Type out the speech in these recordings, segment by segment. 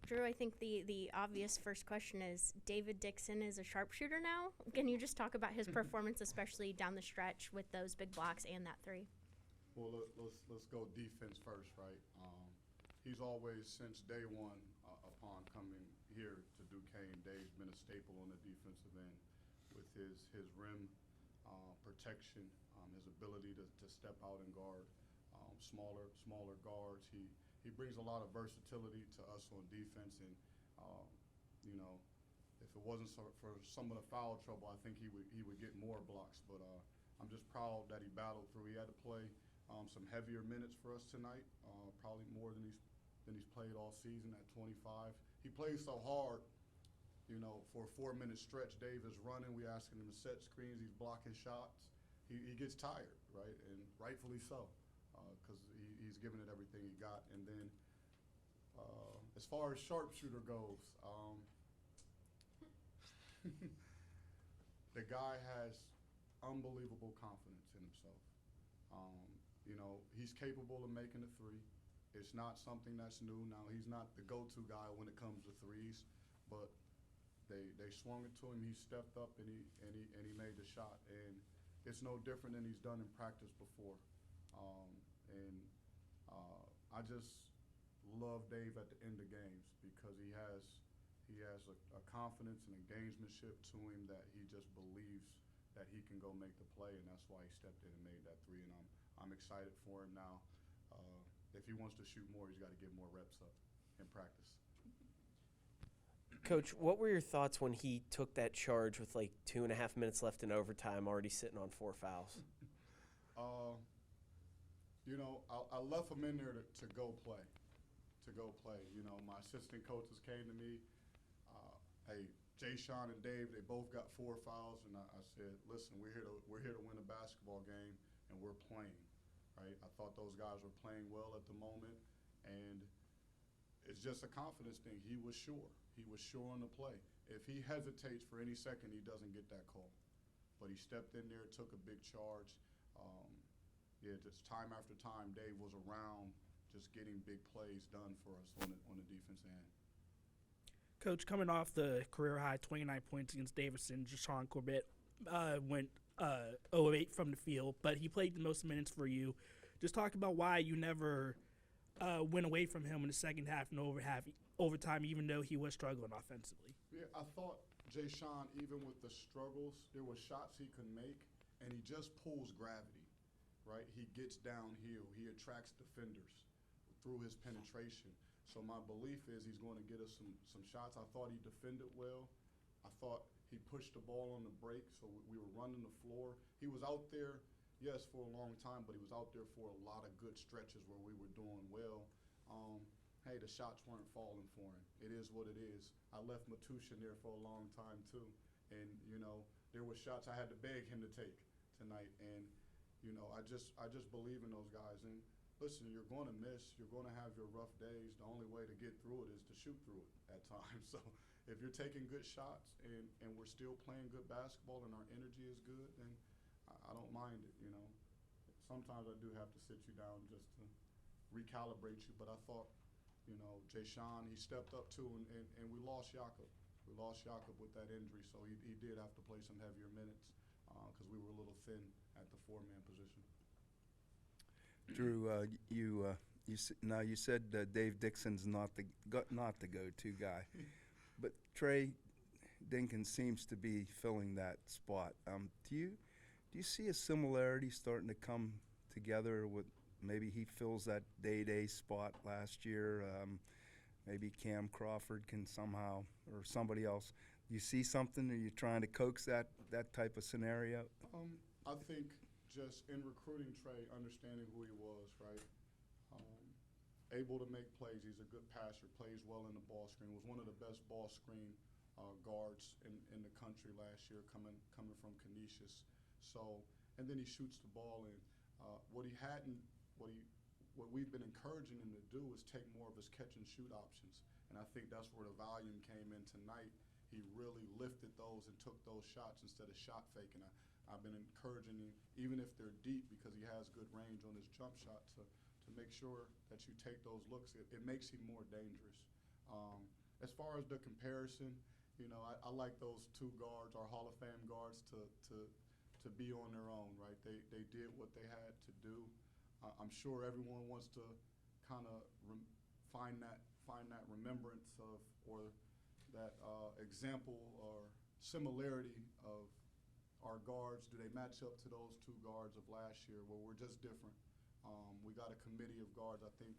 Drew, I think the obvious first question is David Dixon is a sharpshooter now. Can you just talk about his performance, especially down the stretch with those big blocks and that three? Well, let's go defense first, right? He's always, since day one, upon coming here to Duquesne, Dave's been a staple on the defensive end with his rim protection, his ability to step out and guard smaller guards. He brings a lot of versatility to us on defense, and you know, if it wasn't for some of the foul trouble, I think he would get more blocks. But I'm just proud that he battled through. He had to play some heavier minutes for us tonight, probably more than he's played all season at 25. He plays so hard, you know, for a 4-minute stretch. Dave is running. We asking him to set screens. He's blocking shots. He gets tired, right, and rightfully so, because he's giving it everything he got. And then as far as sharpshooter goes, the guy has unbelievable confidence in himself. You know, he's capable of making a three. It's not something that's new. Now, he's not the go-to guy when it comes to threes, but they swung it to him. He stepped up and he made the shot. And it's no different than he's done in practice before. I just love Dave at the end of games because he has a confidence and engagementship to him that he just believes that he can go make the play, and that's why he stepped in and made that three. And I'm excited for him now. If he wants to shoot more, he's got to get more reps up in practice. Coach, what were your thoughts when he took that charge with like 2.5 minutes left in overtime, already sitting on 4 fouls? You know, I left him in there to go play. You know, my assistant coaches came to me. Hey, Jay, Sean, and Dave, they both got 4 fouls, and I said, listen, we're here to win a basketball game, and we're playing. Right? I thought those guys were playing well at the moment, and it's just a confidence thing. He was sure. He was sure on the play. If he hesitates for any second, he doesn't get that call. But he stepped in there, took a big charge. Just time after time, Dave was around just getting big plays done for us on the defense end. Coach, coming off the career-high 29 points against Davidson, Jashawn Corbett went 0-8 from the field, but he played the most minutes for you. Just talk about why you never went away from him in the second half and overtime, even though he was struggling offensively. Yeah, I thought Jay Sean, even with the struggles, there were shots he could make, and he just pulls gravity, right? He gets downhill. He attracts defenders through his penetration. So my belief is he's going to get us some shots. I thought he defended well. I thought he pushed the ball on the break, so we were running the floor. He was out there, yes, for a long time, but he was out there for a lot of good stretches where we were doing well. Hey, the shots weren't falling for him. It is what it is. I left Matusha in there for a long time too, and you know there were shots I had to beg him to take tonight, and you know I just believe in those guys. And listen, you're going to miss. You're going to have your rough days. The only way to get through it is to shoot through it at times. So if you're taking good shots and we're still playing good basketball and our energy is good, then I don't mind it, you know. Sometimes I do have to sit you down just to recalibrate you, but I thought, you know, Jay Sean, he stepped up too, and we lost Jakob. We lost Jakob with that injury, so he did have to play some heavier minutes because we were a little thin at the 4-man position. Drew, you said Dave Dixon's not the go-to guy, but Trey Dinkins seems to be filling that spot. Do you see a similarity starting to come together with maybe he fills that day spot last year? Maybe Cam Crawford can somehow, or somebody else. Do you see something? Are you trying to coax that type of scenario? I think just in recruiting Trey, understanding who he was, right? Able to make plays. He's a good passer, plays well in the ball screen. Was one of the best ball screen guards in the country last year, coming from Canisius. So, and then he shoots the ball in. What we've been encouraging him to do is take more of his catch and shoot options, and I think that's where the volume came in tonight. He really lifted those and took those shots instead of shot faking. I've been encouraging him, even if they're deep, because he has good range on his jump shot, to make sure that you take those looks. It makes him more dangerous. far as the comparison, I like those two guards, our Hall of Fame guards, to be on their own, right? They did what they had to do. I'm sure everyone wants to kind of find that remembrance of, or that example or similarity of our guards. Do they match up to those two guards of last year? Well, we're just different. We got a committee of guards. I think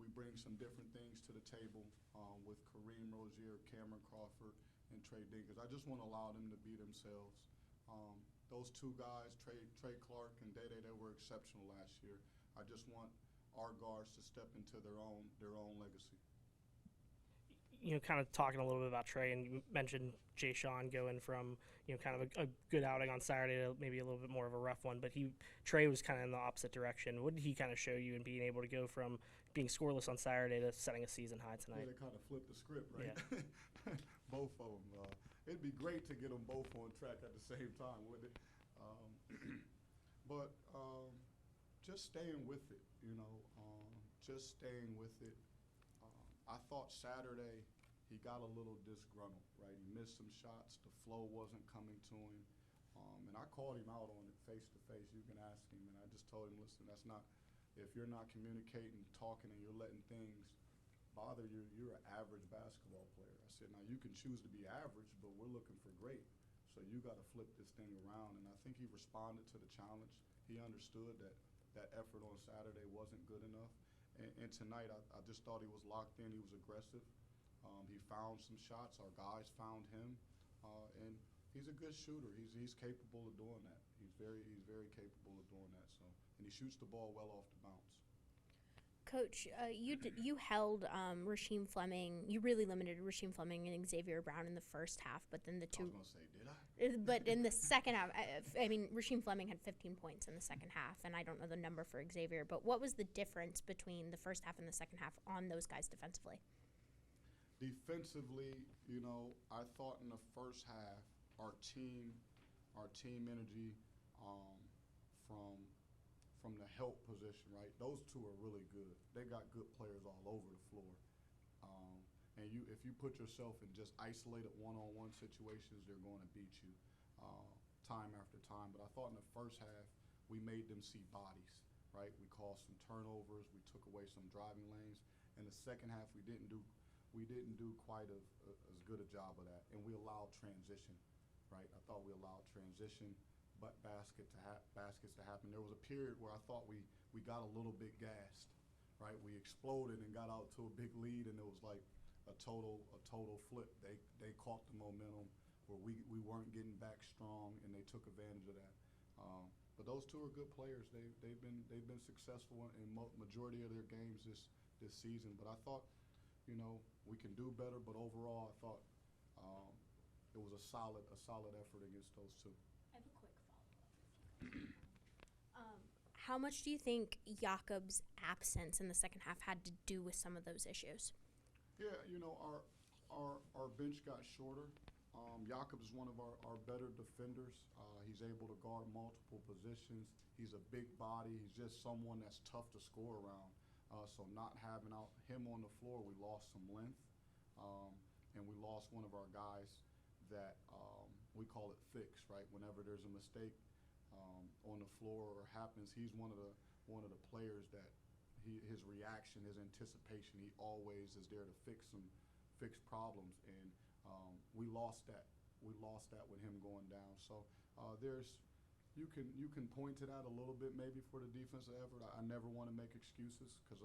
we bring some different things to the table with Kareem Rozier, Cameron Crawford, and Trey Dinkins. I just want to allow them to be themselves. Those two guys, Trey Clark and Day-Day, they were exceptional last year. I just want our guards to step into their own legacy. Kind of talking a little bit about Trey, and you mentioned Jay Sean going from, kind of a good outing on Saturday to maybe a little bit more of a rough one, but Trey was kind of in the opposite direction. What did he kind of show you in being able to go from being scoreless on Saturday to setting a season high tonight? Yeah, they kind of flipped the script, right? Yeah. Both of them. It'd be great to get them both on track at the same time, wouldn't it? But just staying with it, just staying with it. I thought Saturday he got a little disgruntled, right? He missed some shots. The flow wasn't coming to him. And I called him out on it face to face. You can ask him. And I just told him, listen, that's not, if you're not communicating, talking, and you're letting things bother you, you're an average basketball player. I said, now you can choose to be average, but we're looking for great. So you got to flip this thing around. And I think he responded to the challenge. He understood that effort on Saturday wasn't good enough. And tonight, I just thought he was locked in. He was aggressive. He found some shots. Our guys found him. And he's a good shooter. He's capable of doing that. He's very capable of doing that. So, and he shoots the ball well off the bounce. Coach, you held Rasheem Fleming. You really limited Rasheem Fleming and Xavier Brown in the first half, but then the two. I was going to say, did I? But in the second half, I mean, Rasheem Fleming had 15 points in the second half, and I don't know the number for Xavier. But what was the difference between the first half and the second half on those guys defensively? Defensively, I thought in the first half, our team energy from the help position, right? Those two are really good. They got good players all over the floor. And if you put yourself in just isolated one-on-one situations, they're going to beat you time after time. But I thought in the first half, we made them see bodies, right? We caused some turnovers. We took away some driving lanes. In the second half, we didn't do quite as good a job of that. And we allowed transition, right? I thought we allowed transition, but baskets to happen. There was a period where I thought we got a little bit gassed, right? We exploded and got out to a big lead, and it was like a total flip. They caught the momentum where we weren't getting back strong, and they took advantage of that. But those two are good players. They've been successful in majority of their games this season. But I thought, we can do better. But overall, I thought it was a solid effort against those two. I have a quick follow-up. How much do you think Jakob's absence in the second half had to do with some of those issues? Yeah, our bench got shorter. Jakob is one of our better defenders. He's able to guard multiple positions. He's a big body. He's just someone that's tough to score around. So not having him on the floor, we lost some length. And we lost one of our guys that we call it fix, right? Whenever there's a mistake on the floor or happens, he's one of the players that his reaction, his anticipation, he always is there to fix problems, and we lost that. We lost that with him going down. So you can point to that a little bit maybe for the defensive effort. I never want to make excuses because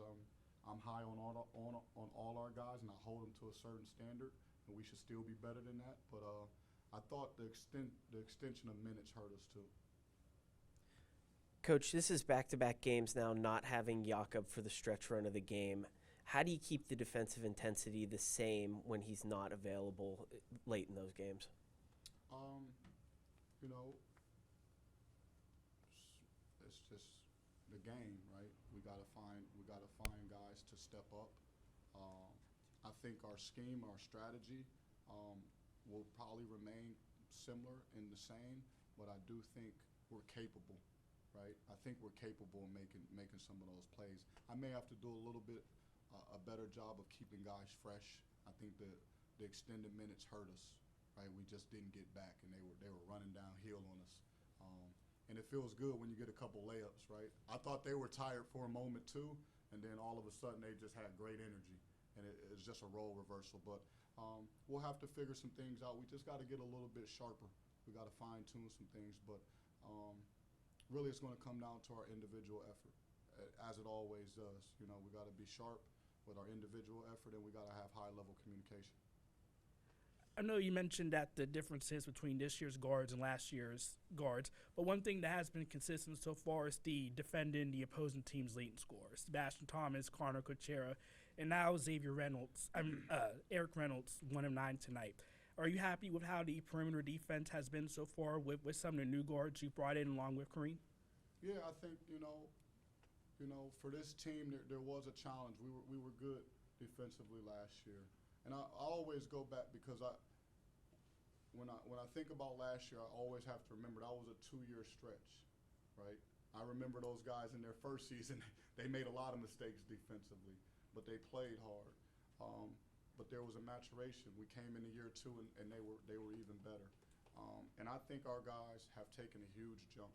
I'm high on all our guys, and I hold them to a certain standard, and we should still be better than that. But I thought the extension of minutes hurt us too. Coach, this is back-to-back games now, not having Jakob for the stretch run of the game. How do you keep the defensive intensity the same when he's not available late in those games? It's just the game, right? We gotta find guys to step up. I think our scheme, our strategy, will probably remain similar and the same, but I do think we're capable. Right, I think we're capable of making some of those plays. I may have to do a little bit a better job of keeping guys fresh. I think that the extended minutes hurt us, right? We just didn't get back, and they were running downhill on us. And it feels good when you get a couple layups, right? I thought they were tired for a moment too, and then all of a sudden they just had great energy, and it's just a role reversal. But we'll have to figure some things out. We just got to get a little bit sharper. We got to fine tune some things, but really it's going to come down to our individual effort, as it always does. You know, we got to be sharp with our individual effort, and we got to have high level communication. I know you mentioned that the differences between this year's guards and last year's guards, but one thing that has been consistent so far is the defending the opposing team's leading scorers. Sebastian Thomas, Connor Kuchera, and now Eric Reynolds, 1 of 9 tonight. Are you happy with how the perimeter defense has been so far with some of the new guards you brought in along with Kareem? Yeah, I think you know, for this team there was a challenge. We were good defensively last year. And I always go back because when I think about last year, I always have to remember that was a 2-year stretch, right? I remember those guys in their first season, they made a lot of mistakes defensively, but they played hard. But there was a maturation. We came into year 2 and they were even better. And I think our guys have taken a huge jump.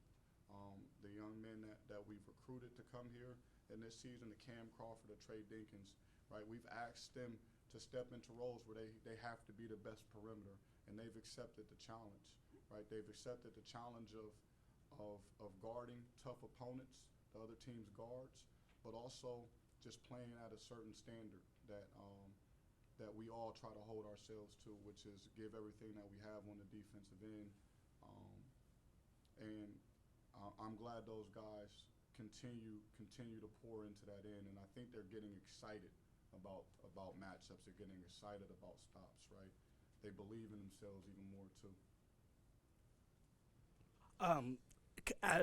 The young men that we've recruited to come here in this season, the Cam Crawford, the Trey Dinkins, right? We've asked them to step into roles where they have to be the best perimeter, and they've accepted the challenge, right? They've accepted the challenge of guarding tough opponents, the other team's guards, but also just playing at a certain standard that we all try to hold ourselves to, which is give everything that we have on the defensive end. And I'm glad those guys continue to pour into that end, and I think they're getting excited about matchups. They're getting excited about stops, right? They believe in themselves even more too.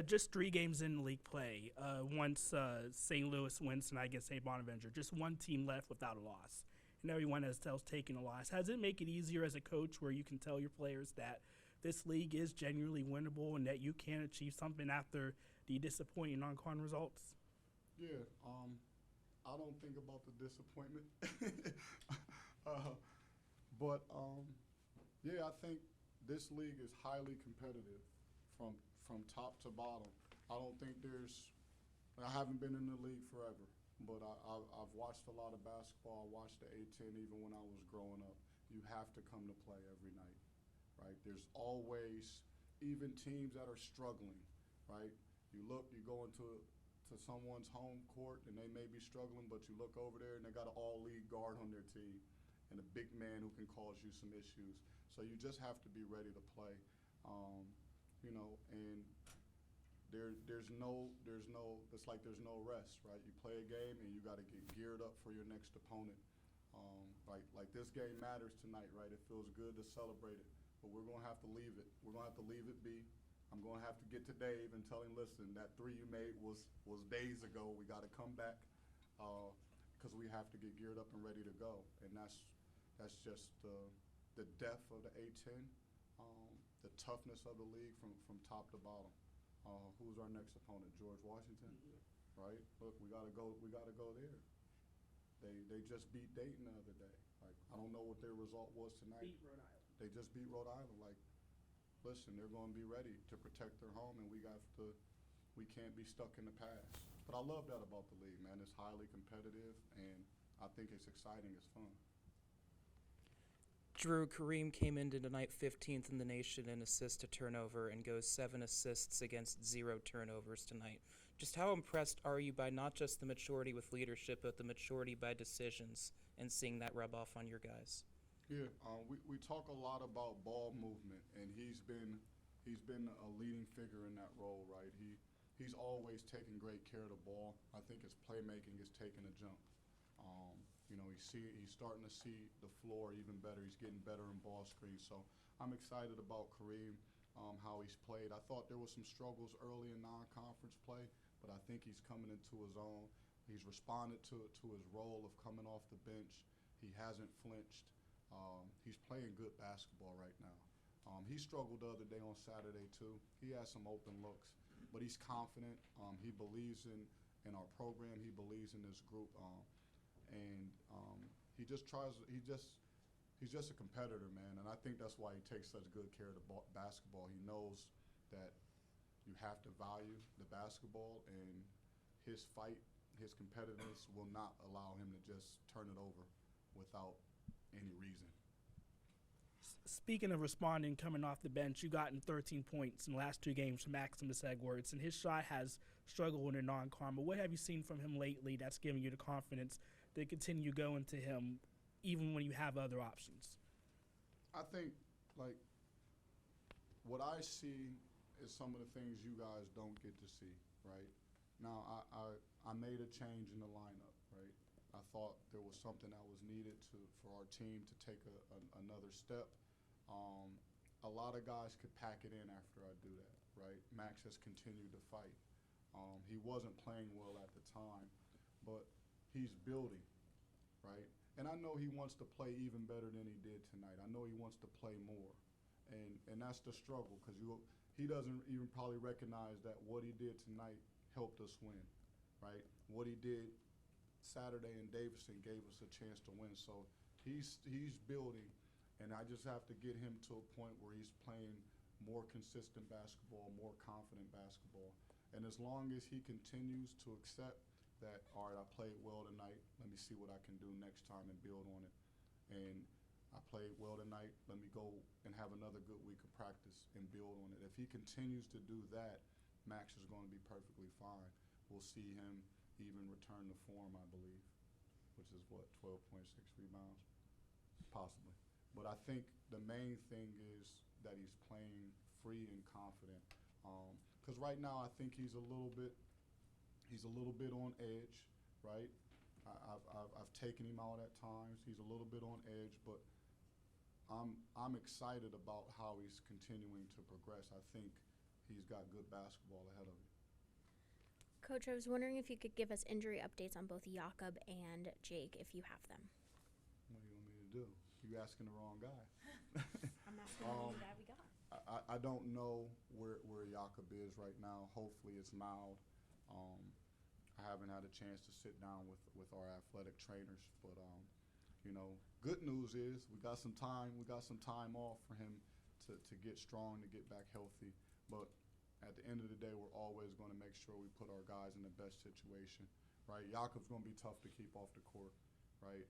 Just 3 games in league play. Once St. Louis wins tonight against St. Bonaventure, just one team left without a loss, and everyone else taking a loss. How does it make it easier as a coach where you can tell your players that this league is genuinely winnable and that you can achieve something after the disappointing non-con results? Yeah. I don't think about the disappointment. But yeah, I think this league is highly competitive from top to bottom. I don't think I haven't been in the league forever, but I've watched a lot of basketball. I watched the A-10 even when I was growing up. You have to come to play every night, right? There's always, even teams that are struggling, right? You go into someone's home court and they may be struggling, but you look over there and they got an all-league guard on their team and a big man who can cause you some issues. So you just have to be ready to play, and there's no rest, right? You play a game and you got to get geared up for your next opponent. Like this game matters tonight, right? It feels good to celebrate it, but we're gonna have to leave it. We're gonna have to leave it be. I'm going to have to get to Dave and tell him, listen, that 3 you made was days ago. We got to come back because we have to get geared up and ready to go. And that's just the depth of the A-10, the toughness of the league from top to bottom. Who's our next opponent? George Washington, right? Look, we got to go there. They just beat Dayton the other day. Like, I don't know what their result was tonight. Beat Rhode Island. They just beat Rhode Island. Like, listen, they're going to be ready to protect their home, and we can't be stuck in the past. But I love that about the league, man. It's highly competitive, and I think it's exciting. It's fun. Drew, Kareem came into tonight 15th in the nation in assists to turnover and goes 7 assists against 0 turnovers tonight. Just how impressed are you by not just the maturity with leadership, but the maturity by decisions and seeing that rub off on your guys? Yeah, we talk a lot about ball movement, and he's been a leading figure in that role, right? He's always taken great care of the ball. I think his playmaking is taking a jump. He's starting to see the floor even better. He's getting better in ball screens. So I'm excited about Kareem, how he's played. I thought there was some struggles early in non-conference play, but I think he's coming into his own. He's responded to his role of coming off the bench. He hasn't flinched. He's playing good basketball right now. He struggled the other day on Saturday too. He has some open looks, but he's confident. He believes in our program. He believes in this group, and he just he's just a competitor, man, and I think that's why he takes such good care of the basketball. He knows that you have to value the basketball, and his fight, his competitiveness will not allow him to just turn it over without any reason. Speaking of responding, coming off the bench, you gotten 13 points in the last 2 games from Maximus Edwards, and his shot has struggled in a non-karma. What have you seen from him lately that's giving you the confidence to continue going to him even when you have other options? I think, like, what I see is some of the things you guys don't get to see, right? Now, I made a change in the lineup, right? I thought there was something that was needed for our team to take another step. A lot of guys could pack it in after I do that, right? Max has continued to fight. He wasn't playing well at the time, but he's building, right? And I know he wants to play even better than he did tonight. I know he wants to play more, and that's the struggle, because he doesn't even probably recognize that what he did tonight helped us win, right? What he did Saturday in Davidson gave us a chance to win. So he's building, and I just have to get him to a point where he's playing more consistent basketball, more confident basketball. And as long as he continues to accept that, all right, I played well tonight, let me see what I can do next time and build on it. And I played well tonight, let me go and have another good week of practice and build on it. If he continues to do that, Max is going to be perfectly fine. We'll see him even return to form, I believe, which is what, 12.6 rebounds? Possibly. But I think the main thing is that he's playing free and confident. Because right now I think he's a little bit on edge, right? I've taken him out at times. He's a little bit on edge, but I'm excited about how he's continuing to progress. I think he's got good basketball ahead of him. Coach, I was wondering if you could give us injury updates on both Jakob and Jake, if you have them. What do you want me to do? You asking the wrong guy. I'm asking the guy we got. I don't know where Jakob is right now. Hopefully it's mild. I haven't had a chance to sit down with our athletic trainers, but you know, good news is we got some time. We got some time off for him to get strong, to get back healthy. But at the end of the day, we're always going to make sure we put our guys in the best situation, right? Jakob's going to be tough to keep off the court, right?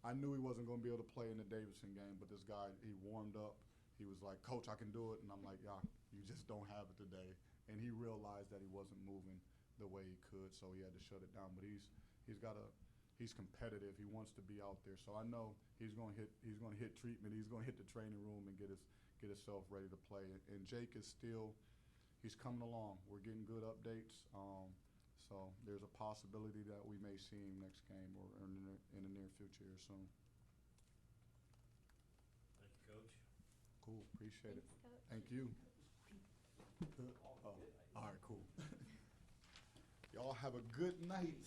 I knew he wasn't going to be able to play in the Davidson game, but this guy, he warmed up. He was like, "Coach, I can do it." And I'm like, "Yeah, you just don't have it today." And he realized that he wasn't moving the way he could, so he had to shut it down. But he's competitive. He wants to be out there. So I know he's going to hit treatment. He's going to hit the training room and get himself ready to play. And Jake is still, he's coming along. We're getting good updates. So there's a possibility that we may see him next game or in the near future here soon. Thank you, Coach. Cool, appreciate it. Thanks, Coach. Thank you. Good. Oh, all right, cool. Y'all have a good night.